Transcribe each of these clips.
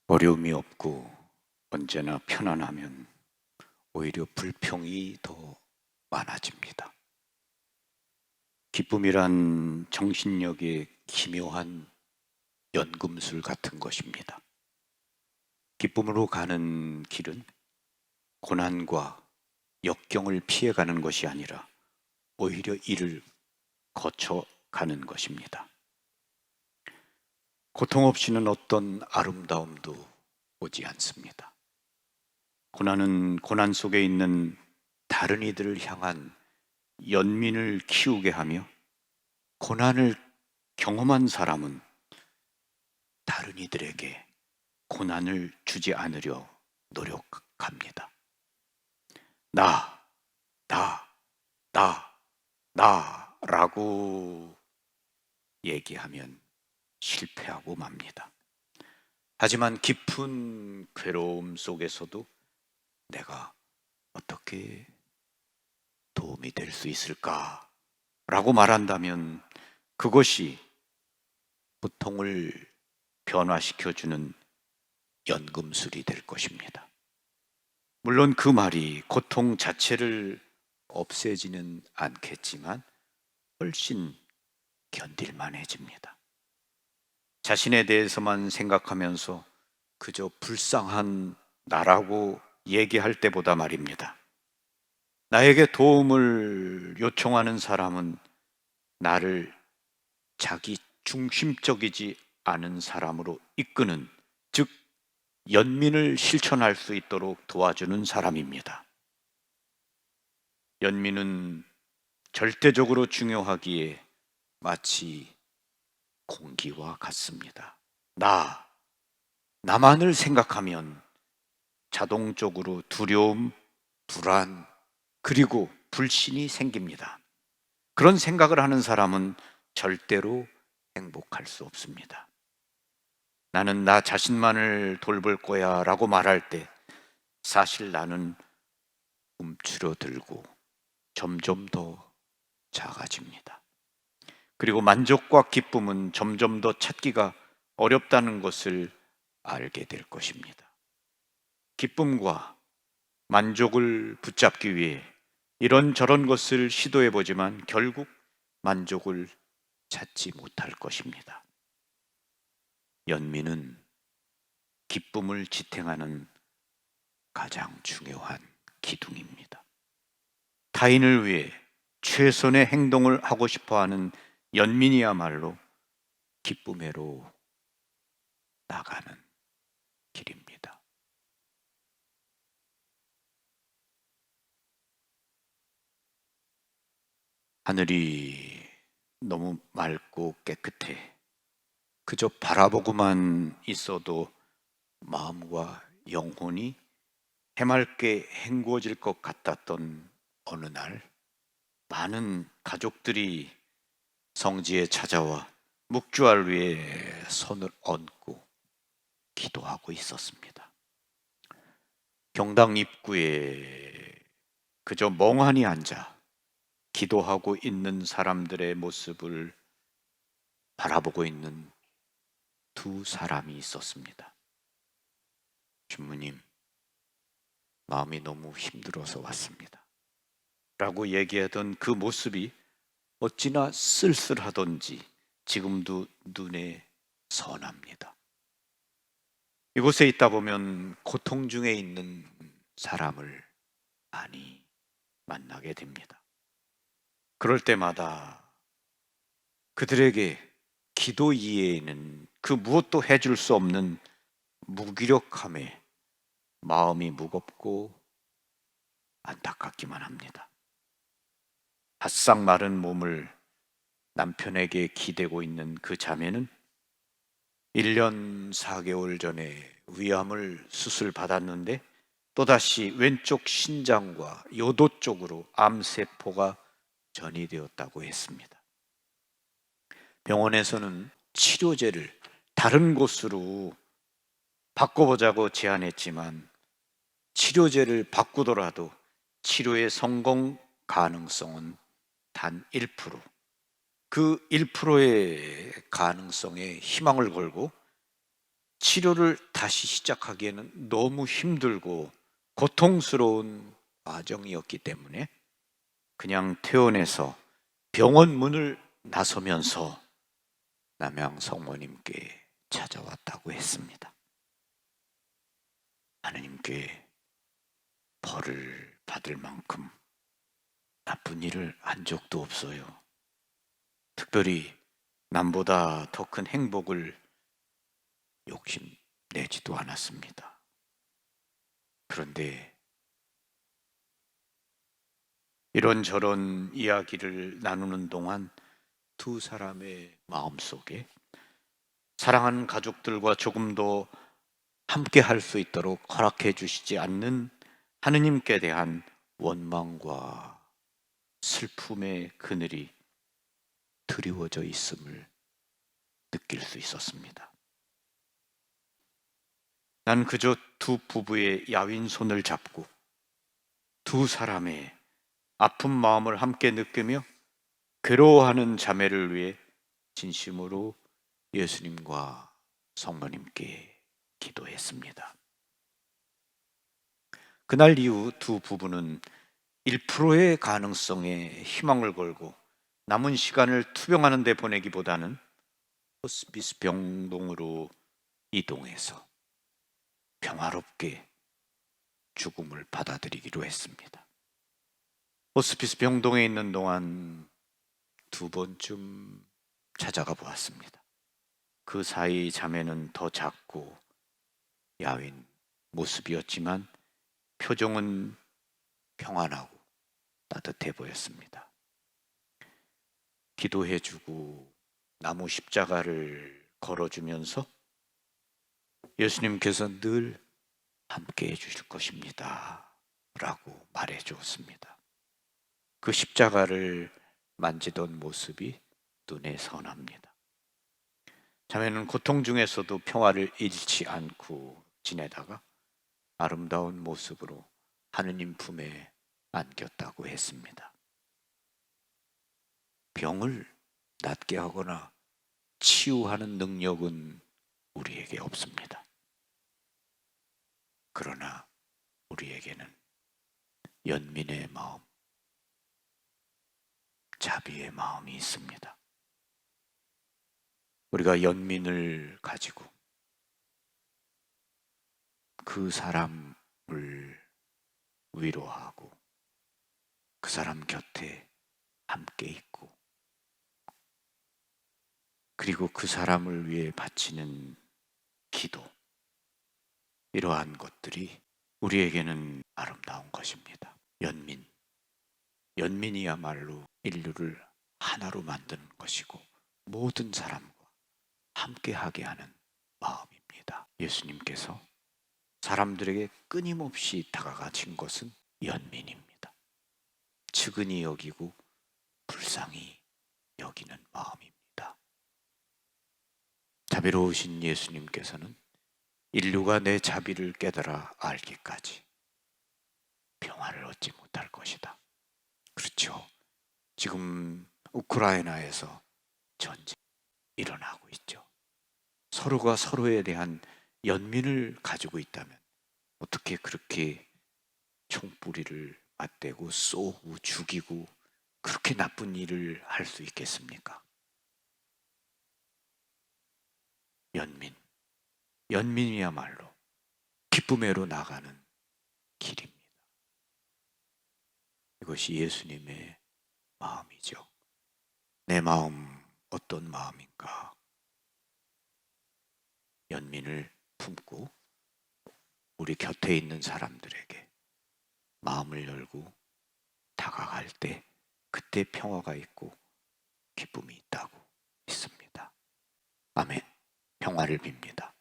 어려움이 없고 언제나 편안하면 오히려 불평이 더 많아집니다. 기쁨이란 정신력의 기묘한 연금술 같은 것입니다. 기쁨으로 가는 길은 고난과 역경을 피해가는 것이 아니라 오히려 이를 거쳐가는 것입니다. 고통 없이는 어떤 아름다움도 오지 않습니다. 고난은 고난 속에 있는 다른 이들을 향한 연민을 키우게 하며, 고난을 경험한 사람은 다른 이들에게 고난을 주지 않으려 노력합니다. 나, 나, 나라고 얘기하면 실패하고 맙니다. 하지만 깊은 괴로움 속에서도 내가 어떻게 도움이 될 수 있을까? 라고 말한다면 그것이 고통을 변화시켜주는 연금술이 될 것입니다. 물론 그 말이 고통 자체를 없애지는 않겠지만 훨씬 견딜만해집니다. 자신에 대해서만 생각하면서 그저 불쌍한 나라고 얘기할 때보다 말입니다. 나에게 도움을 요청하는 사람은 나를 자기 중심적이지 않은 사람으로 이끄는, 즉 연민을 실천할 수 있도록 도와주는 사람입니다. 연민은 절대적으로 중요하기에 마치 공기와 같습니다. 나만을 생각하면 자동적으로 두려움, 불안, 그리고 불신이 생깁니다. 그런 생각을 하는 사람은 절대로 행복할 수 없습니다. 나는 나 자신만을 돌볼 거야 라고 말할 때 사실 나는 움츠러들고 점점 더 작아집니다. 그리고 만족과 기쁨은 점점 더 찾기가 어렵다는 것을 알게 될 것입니다. 기쁨과 만족을 붙잡기 위해 이런저런 것을 시도해 보지만 결국 만족을 찾지 못할 것입니다. 연민은 기쁨을 지탱하는 가장 중요한 기둥입니다. 타인을 위해 최선의 행동을 하고 싶어 하는 연민이야말로 기쁨으로 나가는 길입니다. 하늘이 너무 맑고 깨끗해 그저 바라보고만 있어도 마음과 영혼이 해맑게 헹구어질 것 같았던 어느 날, 많은 가족들이 성지에 찾아와 묵주알 위에 손을 얹고 기도하고 있었습니다. 경당 입구에 그저 멍하니 앉아 기도하고 있는 사람들의 모습을 바라보고 있는 두 사람이 있었습니다. 주무님, 마음이 너무 힘들어서 왔습니다. 라고 얘기하던 그 모습이 어찌나 쓸쓸하던지 지금도 눈에 선합니다. 이곳에 있다 보면 고통 중에 있는 사람을 많이 만나게 됩니다. 그럴 때마다 그들에게 기도 이외에는 그 무엇도 해줄 수 없는 무기력함에 마음이 무겁고 안타깝기만 합니다. 바싹 마른 몸을 남편에게 기대고 있는 그 자매는 1년 4개월 전에 위암을 수술 받았는데 또다시 왼쪽 신장과 요도 쪽으로 암세포가 전이되었다고 했습니다. 병원에서는 치료제를 다른 곳으로 바꿔보자고 제안했지만 치료제를 바꾸더라도 치료의 성공 가능성은 단 1%. 그 1%의 가능성에 희망을 걸고 치료를 다시 시작하기에는 너무 힘들고 고통스러운 과정이었기 때문에 그냥 퇴원해서 병원 문을 나서면서 남양 성모님께 찾아왔다고 했습니다. 하느님께 벌을 받을 만큼 나쁜 일을 한 적도 없어요. 특별히 남보다 더 큰 행복을 욕심내지도 않았습니다. 그런데 이런저런 이야기를 나누는 동안 두 사람의 마음속에 사랑하는 가족들과 조금 더 함께 할 수 있도록 허락해 주시지 않는 하느님께 대한 원망과 슬픔의 그늘이 드리워져 있음을 느낄 수 있었습니다. 난 그저 두 부부의 야윈 손을 잡고 두 사람의 아픈 마음을 함께 느끼며 괴로워하는 자매를 위해 진심으로 예수님과 성모님께 기도했습니다. 그날 이후 두 부부는 1%의 가능성에 희망을 걸고 남은 시간을 투병하는 데 보내기보다는 호스피스 병동으로 이동해서 평화롭게 죽음을 받아들이기로 했습니다. 호스피스 병동에 있는 동안 두 번쯤 찾아가 보았습니다. 그 사이 자매는 더 작고 야윈 모습이었지만 표정은 평안하고 따뜻해 보였습니다. 기도해주고 나무 십자가를 걸어주면서 예수님께서 늘 함께 해주실 것입니다 라고 말해 주었습니다. 그 십자가를 만지던 모습이 눈에 선합니다. 자매는 고통 중에서도 평화를 잃지 않고 지내다가 아름다운 모습으로 하느님 품에 안겼다고 했습니다. 병을 낫게 하거나 치유하는 능력은 우리에게 없습니다. 그러나 우리에게는 연민의 마음, 자비의 마음이 있습니다. 우리가 연민을 가지고 그 사람을 위로하고 그 사람 곁에 함께 있고 그리고 그 사람을 위해 바치는 기도, 이러한 것들이 우리에게는 아름다운 것입니다. 연민이야말로 인류를 하나로 만드는 것이고 모든 사람과 함께하게 하는 마음입니다. 예수님께서 사람들에게 끊임없이 다가가신 것은 연민입니다. 측은히 여기고 불쌍히 여기는 마음입니다. 자비로우신 예수님께서는 인류가 내 자비를 깨달아 알기까지 평화를 얻지 못할 것이다. 그렇죠. 지금 우크라이나에서 전쟁이 일어나고 있죠. 서로가 서로에 대한 연민을 가지고 있다면 어떻게 그렇게 총뿌리를 맞대고 쏘고 죽이고 그렇게 나쁜 일을 할 수 있겠습니까? 연민이야말로 기쁨으로 나가는 길입니다. 이것이 예수님의 마음이죠. 내 마음 어떤 마음인가? 연민을 품고 우리 곁에 있는 사람들에게 마음을 열고 다가갈 때 그때 평화가 있고 기쁨이 있다고 믿습니다. 아멘. 평화를 빕니다.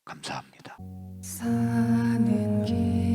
감사합니다. 사는 길